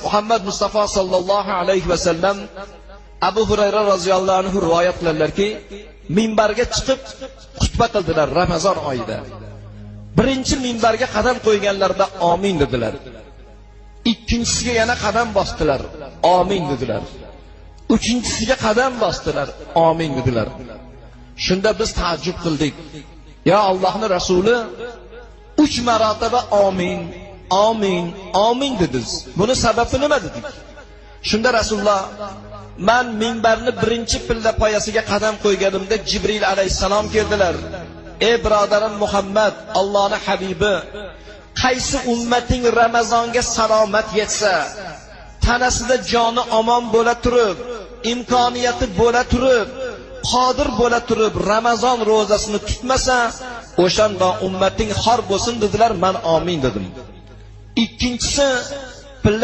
Muhammad Mustafa sallallohu alayhi va sallam Abu Hurayra roziyallohu anhu rivoyat qiladilarki, minbarga chiqib xutba qildilar Ramazon oyida. Birinchi minbarga qadam qo'yganlarida amin dedilar. Ikkinchisiga yana qadam bosdilar, amin dedilar. Uchinchisiga qadam bosdilar, amin dedilar. Shunda biz taajjub qildik. Ya Allohning rasuli 3 marotaba amin, amin, amin dedingiz. Buni sababi nima dedik? Shunda Rasululloh, men minbarni birinchi pilla poyasiga qadam qo'yganimda Jibril alayhisalom keldilar. Ey birodarim Muhammad, Allohning habibi, qaysi ummating Ramazonga salomat yetsa, tanasida joni omon bo'la turib, imkoniyati bo'la turib, qodir bo'la turib Ramazon ro'zasini tutmasa, o'shanda ummating xor bo'lsin dedilar, men amin dedim. Ikkinchisi pilla